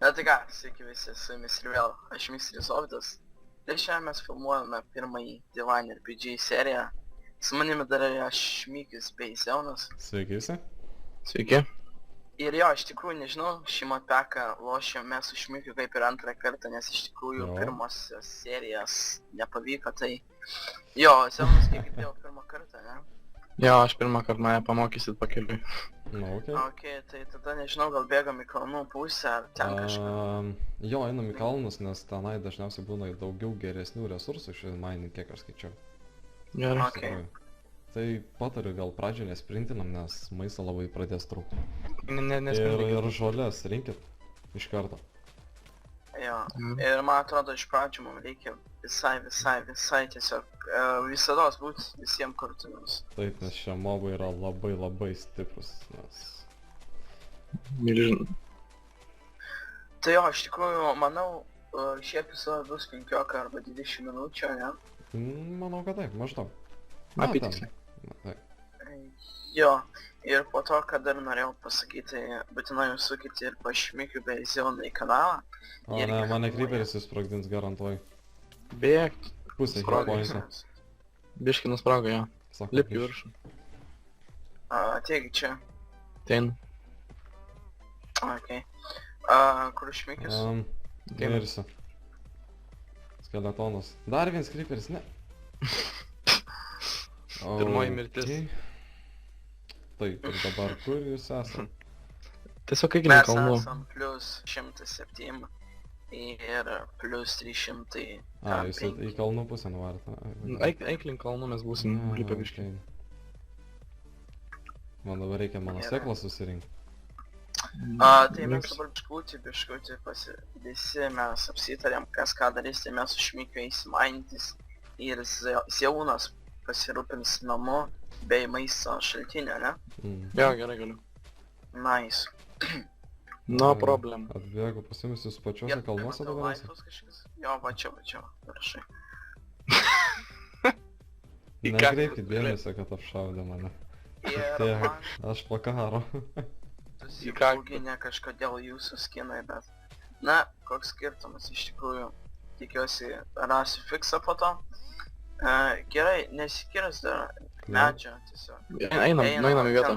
Na tai ką, sveiki visi, su jumis ir vėl, aš Mr. Zovdas. Ir šiandien mes filmuojame pirmąjį Divine RPG seriją. Su manimi dar yra Šmykis bei Zeunas. Sveiki visi. Sveiki. Ir jo, iš tikrųjų nežinau, šį Modpacką lošėme su Šmykiu kaip ir antrą kartą, nes iš tikrųjų pirmosios serijas nepavyko, tai... Jo, Zeunas kiek girdėjau pirmą kartą, ne? Jo, aš pirmą kartą mane pamokysit pakeliui. Okei, tai tada nežinau, gal bėgam į kalnų pusę ar ten kažką. Jo, einam į kalnus, nes tenai dažniausiai būna daugiau geresnių resursų šiandien mining, kiek aš skaičiau. Gerai. Okei. Tai patariu gal pradžią nesprintinam, nes maisto labai pradės trūkti. Nesprintinam. Ir žolės rinkit iš karto. Jo, ir man atrodo iš pradžių mums reikia visai tiesiog visados būt visiems kartumis. Taip, nes šie mobai yra labai stiprus, nes... Milžin. Tai jo, iš tikrųjų, manau, šie epizodai bus 15 arba 20 minučių, ne? Manau, kad taip, maždaug. Apytiksliai. Jo, ir po to, kad dar norėjau pasakyti, būtinai užsukite ir pas Šmikių bei Zeuną į kanalą. O ne, mane Creeperis įsprogdins garantuoju. Bėgt. Pusė Sprogo. hitpoint'o. Biški nusprogo, jo. Sako, Lipk į viršų. Ateik čia. Ten. Okei. Kur Šmikis? Mirsiu. Skeletonas. Dar vienas Creeperis, ne. Pirmoji mirtis. Taip, ir dabar kur jūs esate? Tiesiog eikime Mes kalnų. esam plus 107 ir plus 300. Jūs į kalnų pusę nuvarėte. Eik link kalnų, mes būsim lipę biškai. Man dabar reikia mano sėklą susirinkti. Tai mes dabar biškutį visi mes apsitarėm, kas ką darys, tai mes su Šmikiu eisim mainytis ir Zeunas pasirūpins namu bei maisto šaltinio, ne? Jo, gerai galiu. Nice. No problem. Atbėgu pas jumis jūs pačiuose kalnuose dabar esate? Jo, va čia, parašai. Nekreipkit dėmesio, kad apšaudė mane. Ir man Aš po karo. susibauginę kažkodėl jūsų skinai, bet... Na, koks skirtumas iš tikrųjų. Tikiuosi rasiu fiksą po to. Gerai, nesikirs dar medžio tiesiog. Einam į vietą.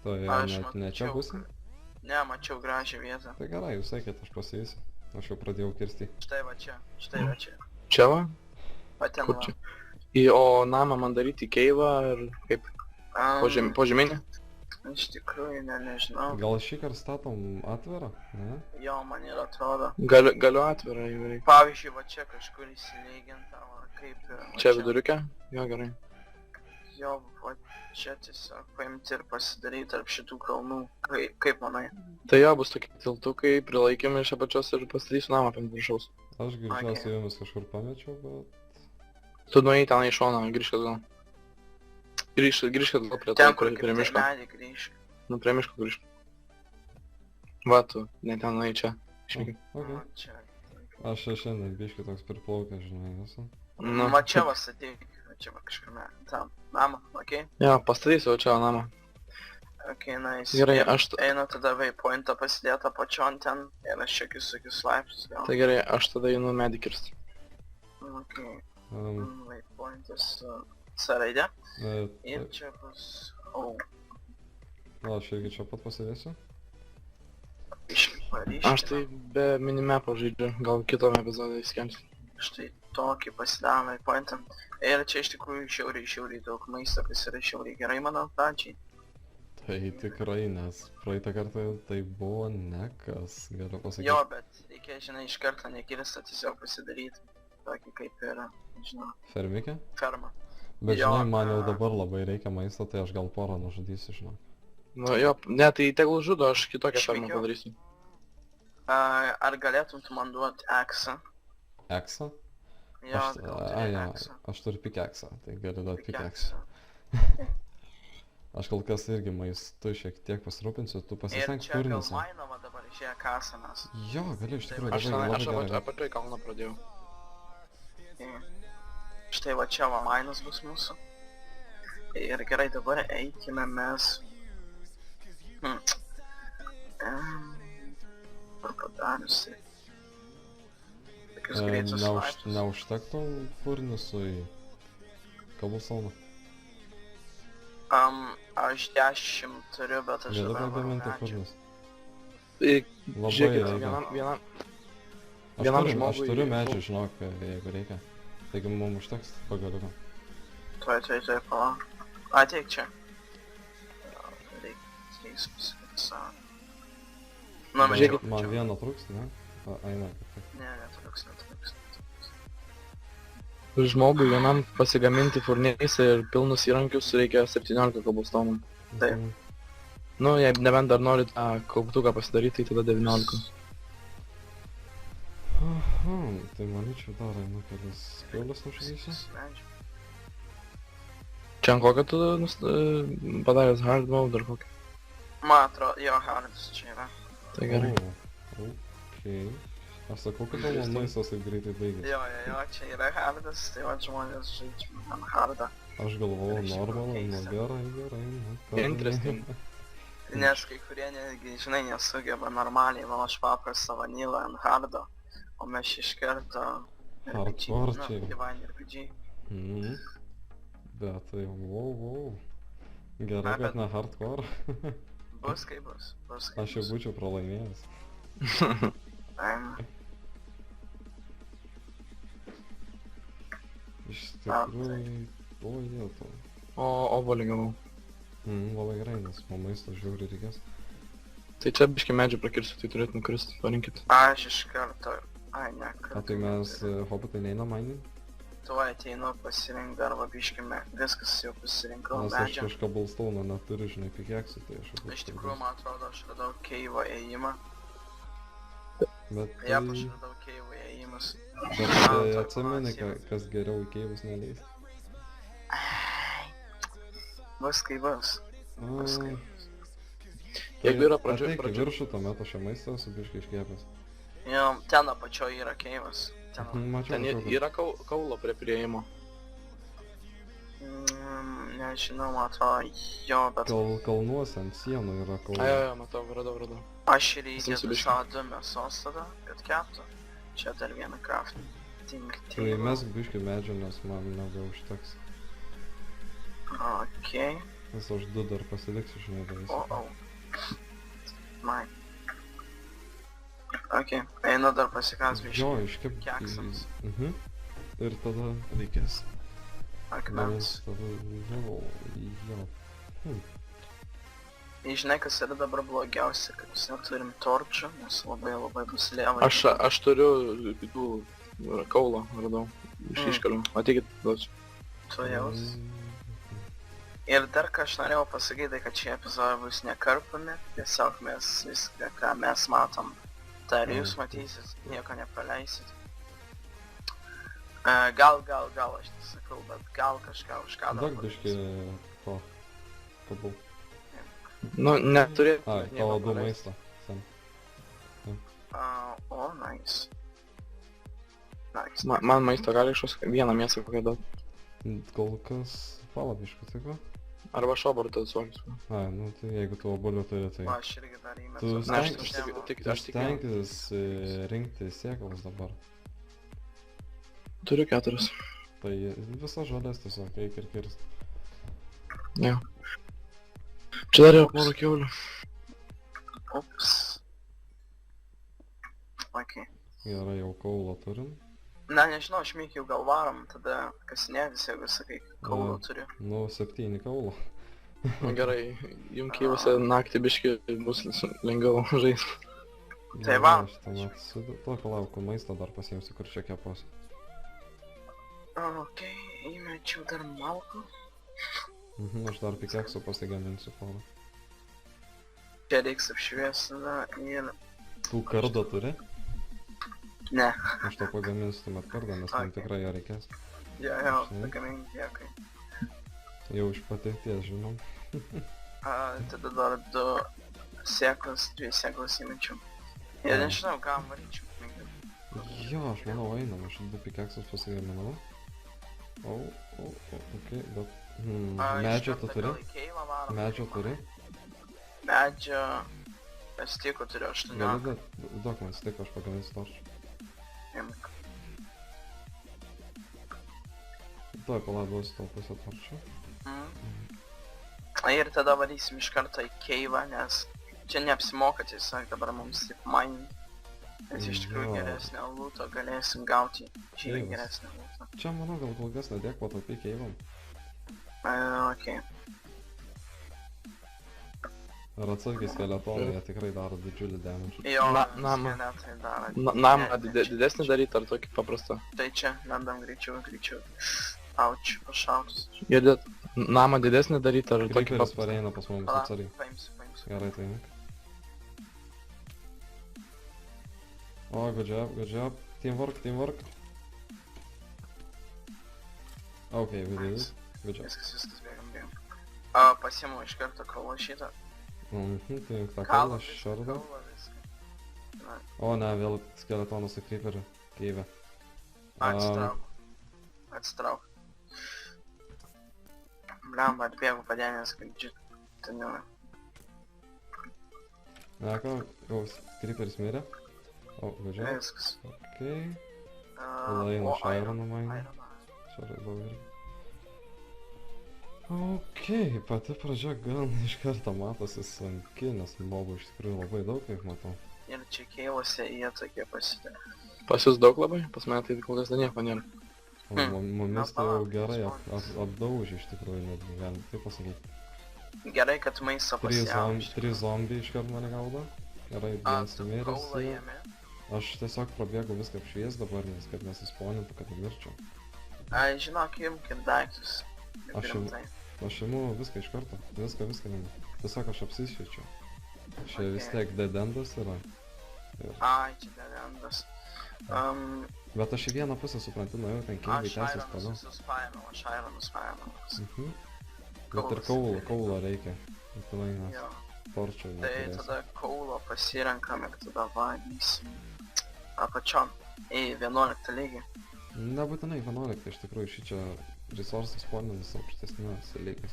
Tai ne čia pusė? Ne, mačiau gražią vietą. Tai gerai, jūs eikit, aš pasėsiu. Aš jau pradėjau kirsti. Štai va čia, štai va čia. Čia va? Va ten Kur va. čia? O namą man daryti keivą ar kaip? Požeminį? Iš tikrųjų, nežinau. Gal šį kartą statom atvirą? Ne? Jo, man ir atrodo. Galiu atvirą įvairiai. Pavyzdžiui, va čia kažkur įsilyginta, va kaip... Čia viduriuke? Jo, gerai. Jo, va čia tiesiog paimti ir pasidaryti tarp šitų kalnų. Kaip manai? Tai jo, bus tokie tiltukai, prilaikymai iš apačios ir pastatysiu namą ant viršaus. Aš greičiausiai jumis kažkur pamečiau, bet... Tu nuėjai ten į šoną, grįžk atgal. Grįžk atgal prie to, Ten, kur prie miško. medį grįžk. Nu, prie miško grįžk. Va tu, ne ten nuėjai čia. Išmėgi. Okay. Čia. Aš šiandien biškai toks priplaukęs, žinai, esu. Nu, va čia va satyk. Va čia va kažkame. Tam. Namą, okei? Jo, pastatysiu čia namą. Okei, nice. Gerai, Ir aš... einu tada waypointą pasidėtą pačion ten. Ir aš čekius tokius laipsnius gal. Tai gerai, aš tada einu medį kirsti. Okei. Waypointas su C raidė. Ir čia bus... O. Aš irgi čia pat pasidėsiu. Aš tai be minimapo žaidžiu, gal kitom epizodai įskelsiu. Štai tokį pasidarom waypointą. Ir čia iš tikrųjų žiauriai daug maisto, kas yra žiauriai gerai, manau, pradžiai. Tai tikrai, nes praeitą kartą tai buvo nekas, galiu pasakyti. Jo, bet reikia, žinai, iš karto nekirstą tiesiog pasidaryti. Tokį kaip yra, žinau, Fermikė? ferma. Bet Jo, žinai, man jau dabar labai reikia maisto, tai aš gal porą nužudysiu, žinau. Nu jo, ne, tai tegul žudo, aš kitokią fermą Šmikiu. padarysiu. Ar galėtum tu man duoti eksą? Eksą? Jo, Aš- gal a, turi jo, eksą. Aš turiu pikeksą, tai galiu duoti pikeksą. Aš kol kas irgi maistu šiek tiek pasirūpinsiu, tu Ir pasistenk čia gal turinasi. mainoma dabar išėję kasą mes. Jo, galiu iš tikrųjų, Aš labai gerai. apačioj kalną pradėjau. Štai va čia va mainas bus mūsų. Ir gerai, dabar eikime mes... Kur padariusi. Tokius greitus laiptus. Neužtektų furnisų į Cobblestone'ą. Aš 10 turiu, bet aš Gali dabar pagaminti medžių. furnis. Žiūrėkit, reikia. vienam Aš žmogui- turiu medžių, žinok, jeigu reikia. Taigi mums užteks pagaliuką. Tuoj, palauk. Ateik čia. Reikia pasakyti savo. Nu, Žiūrėkit, Man vieno trūksta, ne? Eina, kaip tik. Ne, netruks. Žmogui vienam pasigaminti furnisą ir pilnus įrankius reikia 17 kabulstonų. Taip. Mhm. Nu, jei nebent dar norit kauptuką pasidaryti, tai tada 19. Aha, tai manyčiau dar einu kelias kiaules nužudysiu. Medžių. Čia ant kokio tu padaręs hard mode ar kokį? Man atrodo, jo, Hardas čia yra. Tai gerai. O, okei. Aš sakau, kad tavo maistas taip greitai baigėsi. Jo, čia yra Hardas, tai va žmonės žaidžia man Hardą. Aš galvojau Rašyk, normalą, kokiais nu ten. gerai, nu ką. Interesting. Nes kai kurie netgi, žinai, nesugeba normaliai, man aš paprastą vanilą ant Hardo, o mes iš karto... Hardcore čia. Divine RPG. Mhm. Bet tai wow. Gerai, Na, kad bet- ne hardcore. Bus kaip bus. Aš jau būčiau pralaimėjęs. Eina. Iš tikrųjų... O, jie to. O obolį gavau. Labai gerai, nes man maisto žiauriai reikės. Tai čia biški medžių prakirsiu, tai turėtų nukrist, parinkit. Aš iš karto... Ai, ne, A tai mes hobitai neina mining? Tuoj ateinu pasirink dar vabiškime. Viskas jau pasirinkau Nes aš medžią. iš Cobblestone'o neturiu, žinai, pikeksų, tai aš jau Iš tikrųjų, man atrodo, aš radau keivo ėjimą. Bet Ja, tai... aš radau keivo ėjimus. Bet tai atsimeni, kas geriau į keivus neleis. Bus kaip bus. Bus A, kaip bus. Jeigu yra pradžioj- Ateik į viršų, tuomet aš jau maistą esu biškai iškėpęs. Jo, ten apačioje yra keivas. Ten. Mačiau, Ten mačiau, kad- yra kaulo prie prieimo. Nežinau, man atrodo, jo, bet Kalnuose ant sienų yra A, kalnai. jo, matau, radau. aš reikia Esu biškį. savo 2 mėsos tada, kad keptų. Čia dar vieną kraftą. Tink, Tai mes biškai medžių, nes man nebeužteks. Okei. Nes aš 2 dar pasiliksiu, žinai, dar O. Mai. Okei, einu dar pasikas biškį. Jo, iškep... keksams. Ir tada reikės. Akmens. Tada, jo. Žinai, kas yra dabar blogiausia, kad mes neturim torčio, nes labai bus lėva. Aš turiu tų kaulo, radau. Iš iškelių. Ateikit, duosiu. Tu jaus. Ir dar ką aš norėjau pasakyti, kad šie epizodai bus nekarpami, tiesiog mes viską, ką mes matom, tai ir jūs matysit, nieko nepraleisit. Gal, aš nesakau, bet gal kažką už ką Dar biškai to. Kabul. Nu, neturėt. Ai, tavo 2 maisto. Sen. O, nice. Nice. Man maisto gali kažkas vieną mėsą kokią duot. Kol kas palabiškų, tai ko? Arba šobartą suokis. Ai, nu tai jeigu tu obuolių turi, tai... O, aš irgi dar įmetu. Tu Ne, aš stengies- tik Tu stenkis rinkti sėklas dabar. Turiu 4. Tai visas žolės tiesiog reikia ir kirsti. Jo. Čia dar yra porą kiaulių. Ups. Okei. Gerai, jau kaulo turim. Na, nežinau, aš Mikiu gal varom, tada kasinėtis, jeigu sakai, kaulo turiu. Nu, 7 kaulo. Gerai, jum kyvose naktį biški bus lengviau žaisti. Tai va. Aš tuomet su tokio lauku maisto dar pasiimsiu, kur čia kepos. Okei, įmečiau dar malkų. Aš dar pikeksų pasigaminsiu porą. Čia reiks apšviesti ir... Tu kardą turi? Ne. Aš to pagaminsiu tuomet kardą, nes man Okay. tikrai jo reikės. Jo, Žinai. pagamink, dėkui. Jau iš patirties, žinau. Tada dar 2 sėklas, 2 sėklas įmečiau. Ir nežinau, ką varyčiau. Jo, aš manau einam, aš 2 pikeksus pasigaminau. Okei, bet... Medžio tu turi? Medžio turi? Medžio... Stiko turiu Gali 18. duok man stikų, aš pagaminsiu torčių. Imk. Tuoj palaiduosiu tau pusę torčių. Ir tada varysim iš karto į keivą, nes čia neapsimoka tiesiog dabar mums taip mining. Nes iš tikrųjų Jo. geresnio looto galėsim gauti. Žymiai Keivas. geresnio looto. Čia, manau, gal ilgesnė dėk pataupy keivam. Okei. Ir atsargiai skeletonai, jie tikrai daro didžiulį damage. Jo, Namą. skeletai daro. Namą didesnį daryti ar tokį paprastą? Tai čia, lendam greičiau. Auč, pašautus. Jėdėt, namą didesnį daryti ar tokį Creeperis paprastą? pareina pas mumis Pala, atsargiai. paimsiu. Gerai, tai imk. O, good job. Teamwork. Okay, we did it. Good job. Viskas bėgam. Pasiimu iš karto kaulo šitą. Tai imk tą Kalą, kalą, šardą. viską. O, ne, vėl skeletonas su creeperiu. Keivė. Atsitrauk. Blemba, atbėgu padėnės, kad džitaniu. Ne, ką, jau creeperis mirė. O, good job. Viskas. Okay. Tada eina Irono mainą. Čia radau irgi. Okei, pati pradžia gan iš karto matosi sunki, nes mobų iš tikrųjų labai daug, kaip matau. Ir čia keivose jie tokie pasidarė. Pas jūs daug labai? Pas mane tai kol kas dar nieko nėra. O mumis tai jau palauk, gerai žmonės. apdaužė iš tikrųjų, netgi galim taip pasakyti. Gerai, kad maisto pasiėmė. 3 zombiai iškart mane gaudo. Gerai, vienas Tu miręs. kaulą ėmė. Aš tiesiog prabėgu viską apšvies dabar, nes kad nesisponintų, kad mirčiau. Žinok, imk ir daiktus. Aš jau- Rimtai. Aš imu viską iš karto, viską imu. Tiesiog aš apsišviečiu. Čia vis Okay. tiek dead endas yra. Ai, čia dedendas. Bet aš į vieną pusę suprantu, nuėjau ten keivai Aš tęsis toliau. Ironus paėmiau. Bet ir kaulo reikia. Būtinai mes Jo. torčio Tai neturėsim. tada kaulo pasirenkam ir tada vadysim apačion į 11 lygį. Nebūtinai 11, iš tikrųjų šį čia resursas spawninas aukštesniuose lygiais.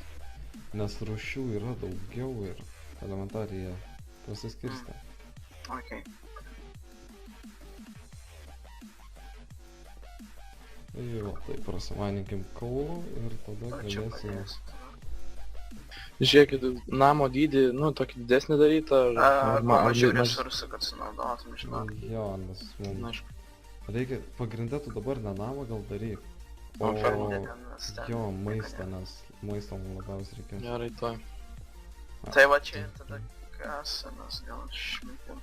Nes rūšių yra daugiau ir elementariai jie pasiskirstę. Okei. Jo, tai prasimaninkim kaulų ir tada O čia galėsim... padės. Žiūrėkit, namo dydį, nu, tokį didesnį daryti ar Mažiau maž- resursų, kad sunaudotum, žinok. Jo, nes Na, mums aišku. reikia, pagrindė tu dabar ne namą gal daryk. O O, dedenas ten. jo, maistą, nes maisto mums labiausiai reikia. Gerai, to. Tai va čia tada kasamas gal šmikim.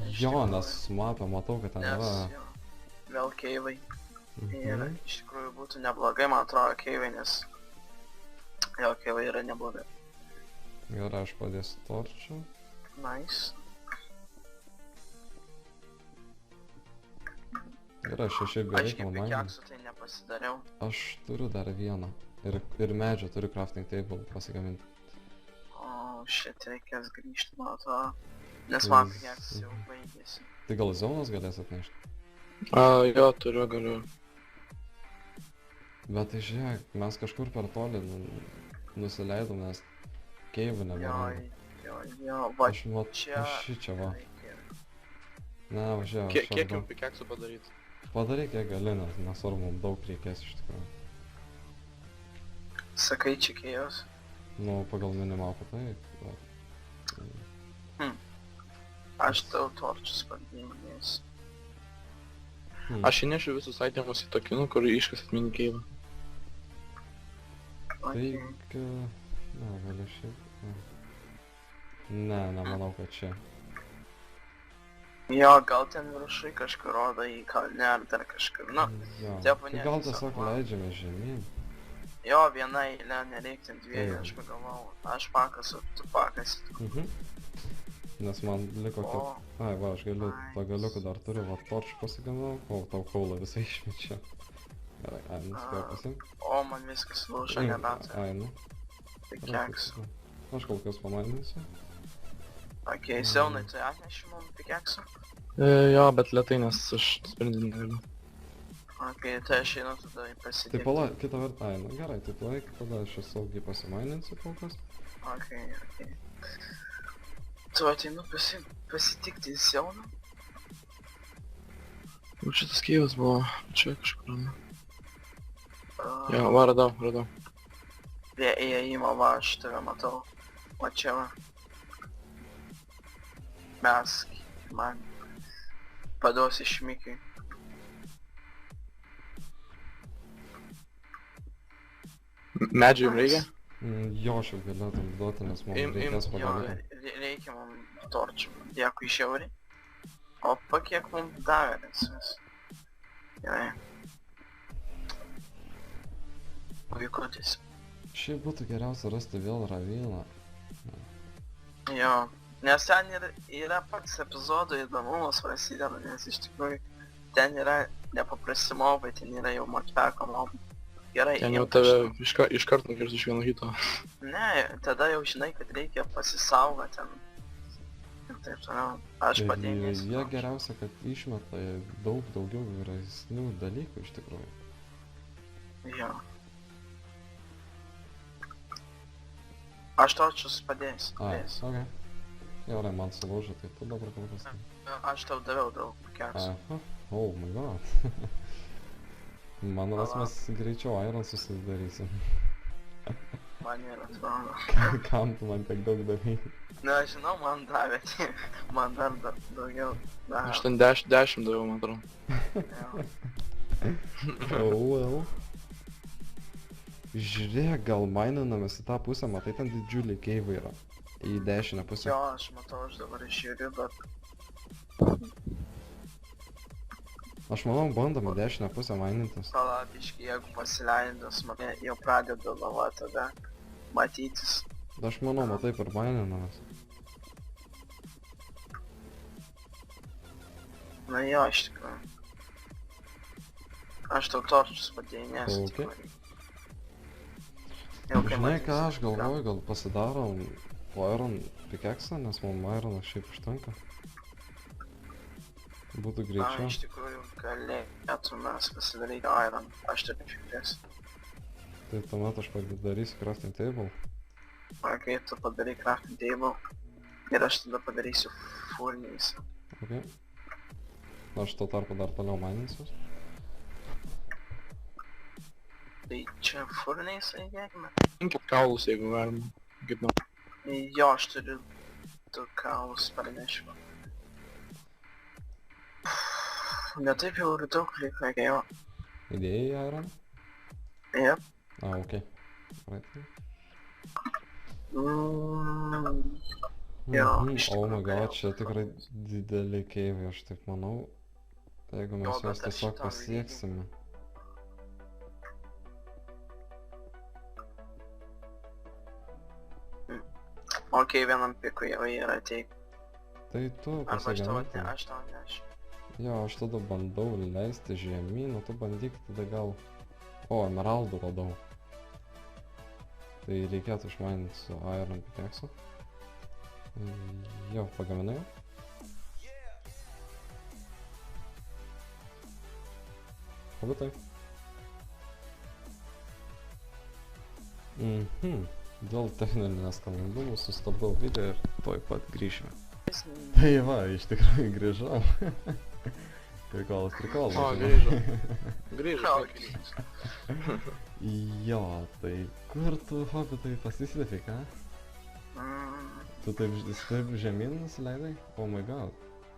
Iš Jo, tikrųjų. nes matau, kad ten Nes yra. jo. Vėl keivai. Ir Mhm. iš tikrųjų būtų neblogai, man atrodo, keivai, nes... Jo, keivai yra neblogai. Gerai, aš padėsiu torčių. Nice. Gerai, 6 Aš beveik kaip man. pikeksų tai nepasidariau. Aš turiu dar vieną. Ir medžio turiu crafting table pasigaminti. O, shit, reikės grįžti, man atrodo. Nes man pikeksas jau baigėsi. Tai gal zonas galės atnešti? Jo, turiu, galiu. Bet tai žiūrėk, mes kažkur per toli nusileidom, nes keivų nebėra. Jo, va Aš mat, čia... čia va. reikia. Ne, važiuoju. Kiek jau pikeksų padaryti? Padaryk kiek gali, nes nesvarbu, mums daug reikės iš tikrųjų. Sakai, čia keivas. Nu, pagal minimapą tai. Aš tau torčius padėmės. Aš įnešiu visus itemus į tokį, nu, kur iškasit mini keivą. Okay. Tai... Ne, gali šiaip. Ne, nemanau, kad čia. Jo, gal ten viršai kažkur rodo į kalnę ar dar kažkur. Nu, Jo. Tepu Tai gal ne, tiesiog tiesiog leidžiame žemyn. jo, viena eilė, nereikia ten dviejų, Taip. aš pagalvojau. Aš pakasu, tu pakasi. Nes man liko O, kaip... Ai, va, aš galiu, tą galiuką dar turiu, va, torčių pasigaminau. O, tau kaulą visai išmečiau. Gerai, ai, nespėjau pasimti. o man viskas lūžo, nebent. Ai, nu. Pikeksų. Aš kol kas pamaininsiu. Okei, Siaunai, tu atneši mum pikeksų? Jo, bet lietai, nes aš sprendinį negaliu. Okei, tai aš einu tada Tai pasidėti. palauk, kitą vertą, ai, nu gerai, tai palaik, tada aš saugiai pasimaininsiu kol kas. Okei. Tu ateinu pasitikti į Seuną. Nu, šitas Kyivas buvo, čia kažkur. Uh, Jo, va, radau. Prie įėjimo va, aš tave matau. O čia va. Mes, man. Paduosi Šmikiui. Medžių jums reikia? Jo, aš jau galėtum duoti, nes man Im, reikės Jo, pagalboti. reikia mums torčių. Dėkui žiauriai. O kiek mums davė visas. Gerai. Vaikutis. Šiaip būtų geriausia rasti vėl ravyną. Jo. Nes ten yra pats epizodo įdomumas prasideda, nes iš tikrųjų ten yra nepaprasti mobai, ten yra jau mokpeko mobai. Gerai. Ten jau imk tave aš- iškart nukirs iš vieno hito. Ne, tada jau žinai, kad reikia pasisaugoti ten. Ir taip toliau. Aš Ir padėsiu. jie geriausia, kad išmeta daug daugiau vyresnių dalykų iš tikrųjų. Jo. Aš torčius padėsiu. Ok. Gerai, man sulaužė, tai tu dabar kol kas. Aš tau daviau daug keksų. Aha. Oh my god. Man ras mes greičiau Iron susidarysim. Man yra atrodo. Kam tu man tiek daug davai? Nežinau, man davė. Man dar daugiau davė. Aš ten 10 daviau, man atrodo. Jo. Oh well. Žiūrėk, gal maininamės į tą pusę, matai ten didžiuliai keivai yra. Į dešinę pusę. Jo, aš matau, aš dabar žiūriu, bet... Aš manau, bandome dešinę pusę mainintis. Palabiškai, jeigu pasileidus, mane jau pradeda lava tada matytis. Aš manau, matai per maininamės. Na jo, iš tikrųjų. Aš tau torčius padėjinėsiu Ok. tikrai. Jau kai Žinai ką, matysi, aš galvoju, gal pasidarom Iron pikeksą, nes man Ironas šiaip užtenka. Būtų Na, greičiau. iš tikrųjų, galėtumės pasidaryti Iron. Aš taip fikės. Tai tuomet aš padarysiu crafting table. Kai tu padarai crafting table ir aš tada padarysiu furnace. Ok. Aš tuo tarpu dar toliau maininsiu. Tai čia furnace įdėkime. Imkit kaulus, jeigu galima. Kaip nu. Jo, aš turiu du kaulus parnešimą. Ne taip jau ir daug liko, jo. Idėjai Iron? Jep. Ok. Right. Jo, Mhm. iš Oh my tikrųjų, god, jau čia tikrai dideli keivai, aš taip manau. Jeigu mes Jo, bet juos aš tiesiog šitam pasieksime. Ok, vienam pikui jau yra teik. Tai tu Arba aš tau pasigamintum. aš tau nešiu. Jo, aš tada bandau leisti žemyn, o tu bandyk tada gal... O, emeraldų radau. Tai reikėtų išmaininti su Iron pickaxe. Jo, pagaminai. Pabutai. Dėl techninio nesklandumų sustabdau video ir tuoj pat grįšime. Tai va, iš tikrųjų grįžau. Prikolas. O, grįžo. Grįžo. Jo, puikiai. Jo, tai kur tu, hobitai, pasislėpei, ką? Tu taip žemyn nusileidai? Oh my god.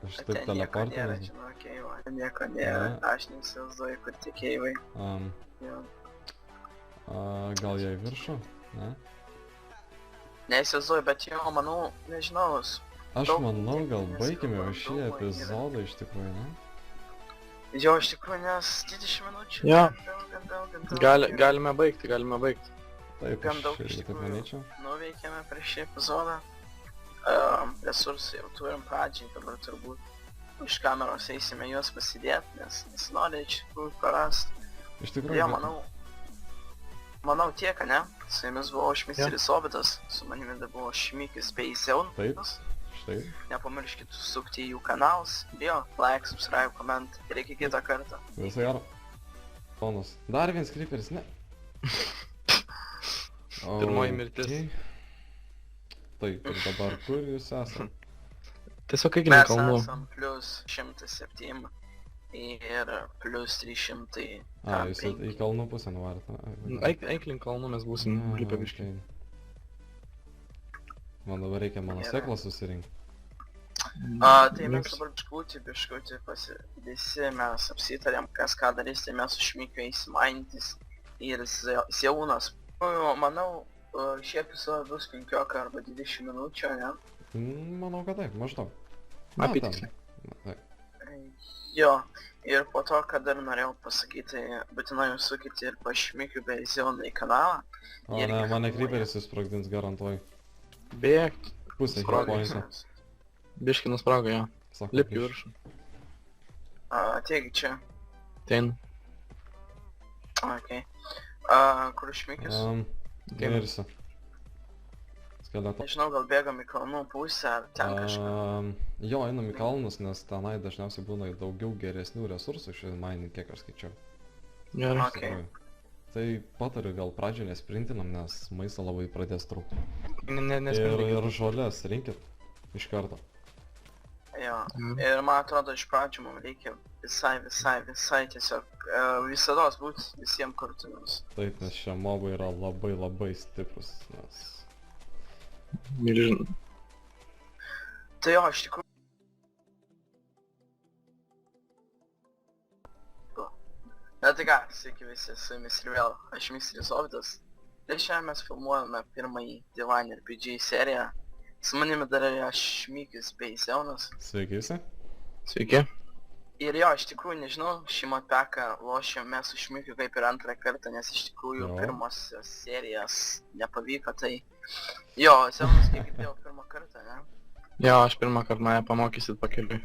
Aš taip Ten nieko nėra, teleportavęs. žinok, keivo. Nieko nėra, Ne. aš neįsivaizduoju, kur tie keivai. Jo. Gal jie į viršų? Ne? Neįsivaizduoju, bet jo, manau, nežinau, Aš Daug manau, gal techninės baigime jau šį sklandumų yra. epizodą iš tikrųjų, ne? jo, iš tikrųjų, nes 20 minučių. Jo. Gan daug. Galime baigti. Taip, Gan aš daug iš irgi taip tikrųjų. manyčiau. Nuveikėme prieš šį epizodą. Resursai jau turim pradžiai, dabar turbūt iš kameros eisime juos pasidėti, nes nesinori iš tikrųjų prarast. Iš tikrųjų, Jo, manau tiek, ne? Su jumis buvo aš Misteris Obitas, su manimi dar buvo Šmikis bei Taip. Seunas. štai. Nepamirškit sukti į jų kanalus. Jo, like, subscribe, comment. Ir iki kitą kartą. Visai gero. Bonus. Dar vienas creeperis, ne? Pirmoji mirtis. Okei. Taip, ir dabar kur jūs esate? Tiesiog eikime Mes kalnų. esam plus 107 ir plus 300. A, jūs į kalnų pusę nuvarėte. Eik link kalnų, mes būsim lipę biškai. Man dabar reikia mano Gerai. sėklą susirinkti. Tai mes dabar biškutį visi mes apsitarėm, kas ką darys, tai mes su Šmikiu eisim mainytis ir Siaunas. Manau, šį epizodą bus 15 arba 20 minučių, ne? Manau, kad taip, maždaug. Apytiksliai. Jo, ir po to, ką dar norėjau pasakyti, būtinai užsukite ir pa Šmikiu bei Zioną į kanalą. O ne, mane kryperis įsprogdins garantuoju. Bėk, Pusė Sprogdins. hitpointų. biškai nusprago jo. Sako, Lipk į iš- viršų. Ateik čia. Ten. Ok. Kur Šmikis? Mirsiu. Skeleto. Nežinau, gal bėgam į kalnų pusę ar ten kažką. Jo, einam į kalnus, nes tenai dažniausiai būna daugiau geresnių resursų šiandien mining, kiek aš skaičiau. Gerai. Ok. Tikrųjų. Tai patariu gal pradžioje nesprintinam, nes maisto labai pradės trūkti. Ir žolės rinkit iš karto. Jo. Ir man atrodo, iš pradžių mums reikia visai tiesiog visados būti visiems kartumis. Taip, nes šie mobai yra labai stiprus, nes... Milžin. Tai jo, iš tikrųjų. Na tai ką, sveiki visi, su jumis ir vėl, aš Mr. Zovdas. Ir šiandien mes filmuojame pirmąjį Divine RPG seriją. Su manimi dar yra Šmikis bei Zionas. Sveiki visi. Sveiki. Ir jo, iš tikrųjų nežinau, šį matpeką lošėm mes su Šmikiu kaip ir antrą kartą, nes iš tikrųjų Jo. pirmosios serijas nepavyko, tai... Jo, Zionas kiek girdėjau pirmą kartą, ne? Jo, aš pirmą kartą mane pamokysit pakeliui.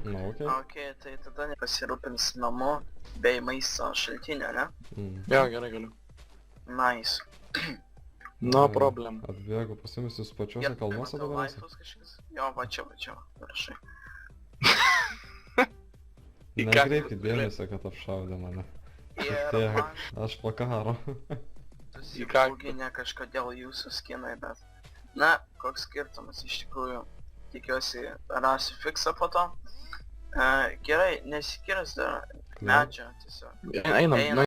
Na, okei. Ok, tai tada nepasirūpins namu bei maisto šaltinio, ne? Jo, gerai galiu. Nice. No problem. Atbėgu pasimis jūs pačiuose kalnuose matau dabar. laifus kažkas. Jo, va čia, parašai. Į ką Nekreipkit tu dėmesio, kad apšaudė mane. Ir Tiek. man Aš po karo. susibauginę kažkodėl jūsų skinai, bet... Na, koks skirtumas iš tikrųjų. Tikiuosi rasiu fiksą po to. Gerai, nesikirs dar medžio tiesiog. Einam,